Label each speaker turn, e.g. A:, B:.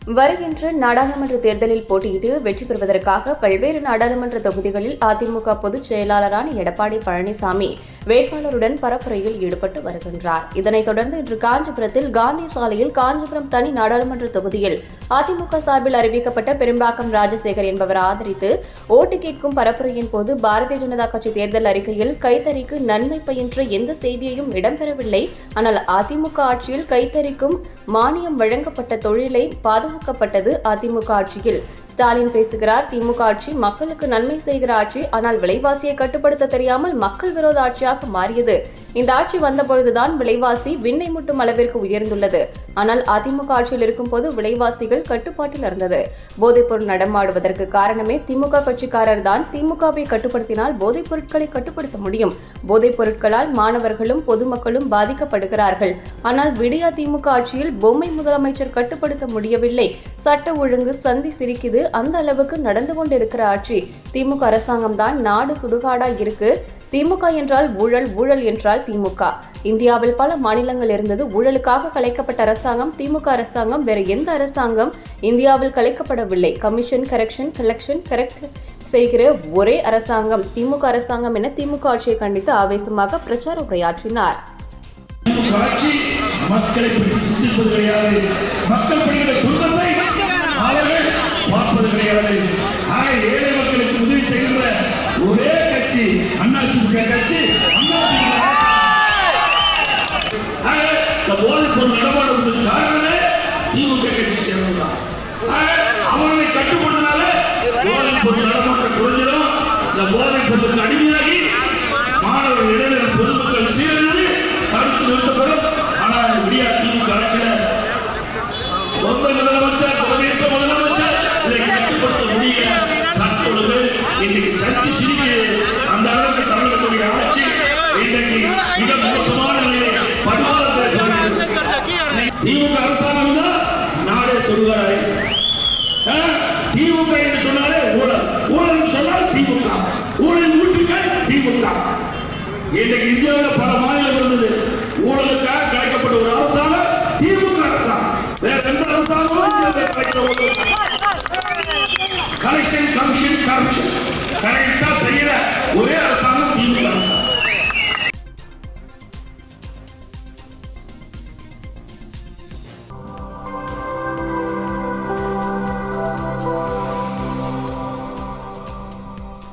A: வருகின்ற நாடாளுமன்ற தேர்தலில் போட்டியிட்டு வெற்றி பெறுவதற்காக பல்வேறு நாடாளுமன்ற தொகுதிகளில் அதிமுக பொதுச் செயலாளரான எடப்பாடி பழனிசாமி வேட்பாளருடன் பரப்புரையில் ஈடுபட்டு வருகின்றார். இதனைத் தொடர்ந்து இன்று காஞ்சிபுரத்தில் காந்தி சாலையில் காஞ்சிபுரம் தனி நாடாளுமன்ற தொகுதியில் அதிமுக சார்பில் அறிவிக்கப்பட்ட பெரும்பாக்கம் ராஜசேகர் என்பவர் ஆதரித்து ஓட்டு கேட்கும் பரப்புரையின் போது பாரதிய ஜனதா கட்சி தேர்தல் அறிக்கையில் கைத்தறிக்கு நன்மை பயின்ற எந்த செய்தியையும் இடம்பெறவில்லை. ஆனால் அதிமுக ஆட்சியில் கைத்தறிக்கும் மானியம் வழங்கப்பட்ட தொழிலை பாதுகாக்கப்பட்டது. அதிமுக ஆட்சியில் ஸ்டாலின் பேசுகிறார். திமுக ஆட்சி மக்களுக்கு நன்மை செய்கிற ஆட்சி, ஆனால் விலைவாசியை கட்டுப்படுத்த தெரியாமல் மக்கள் விரோத ஆட்சியாக மாறியது. இந்த ஆட்சி வந்தபொழுதுதான் விலைவாசி விண்ணை முட்டும் அளவிற்கு உயர்ந்துள்ளது. ஆனால் அதிமுக ஆட்சியில் இருக்கும் போது விலைவாசிகள் கட்டுப்பாட்டில் இருந்தது. போதைப்பொருள் நடமாடுவதற்கு காரணமே திமுக கட்சிக்காரர் தான். திமுகவை கட்டுப்படுத்தினால் போதைப் பொருட்களை கட்டுப்படுத்த முடியும். போதைப் பொருட்களால் மாணவர்களும் பொதுமக்களும் பாதிக்கப்படுகிறார்கள். ஆனால் விடியா திமுக ஆட்சியில் பொம்மை முதலமைச்சர் கட்டுப்படுத்த முடியவில்லை. சட்ட ஒழுங்கு சந்தி சிரிக்குது. அந்த அளவுக்கு நடந்து கொண்டிருக்கிற ஆட்சி திமுக அரசாங்கம் தான். நாடு சுடுகாடா இருக்கு. திமுக என்றால் ஊழல், ஊழல் என்றால் திமுக. இந்தியாவில் பல மாநிலங்கள் இருந்தது. ஊழலுக்காக கலைக்கப்பட்ட அரசாங்கம் திமுக அரசாங்கம். வேறு எந்த அரசாங்கம் இந்தியாவில் கலைக்கப்படவில்லை. கமிஷன், கலெக்ஷன் கரெக்ட் செய்கிற ஒரே அரசாங்கம் திமுக அரசாங்கம் என திமுக ஆட்சியை கண்டித்து ஆவேசமாக பிரச்சார உரையாற்றினார்.
B: ஒரே கட்சி அதிமுக கட்சி. போதைப் பொருள் நடமாடுவதற்கு காரணமே திமுக கட்சி சேர்ந்ததுதான். அவர்களை கட்டுப்படுத்தினாலே போதைப் பொருள் நடமாட்டம் குறைஞ்சிடும். இந்த போதைப் பொருளுக்கு அடிமையாகி மாணவர்கள் இடையில பொதுமக்கள் சீரழிவு தடுத்து நிறுத்தப்படும். ஆனால் விடியா திமுக ஆட்சியில் முதலமைச்சர் இதை கட்டுப்படுத்த முடியல. சட்ட ஒழுங்கு இன்னைக்கு சக்தி சிரிக்குது. அந்த அளவுக்கு தமிழகத்துடைய ஆட்சி இன்னைக்கு மிக மோசமான நிலையை திமுக அரசாங்கம் தான் நாடே சொல்லுவாரு. திமுக என்று சொன்னாலே ஊழல், ஊழல் சொன்னால் திமுக, ஊழல் ஊட்டிகள் திமுக. இன்னைக்கு இந்தியாவில் பல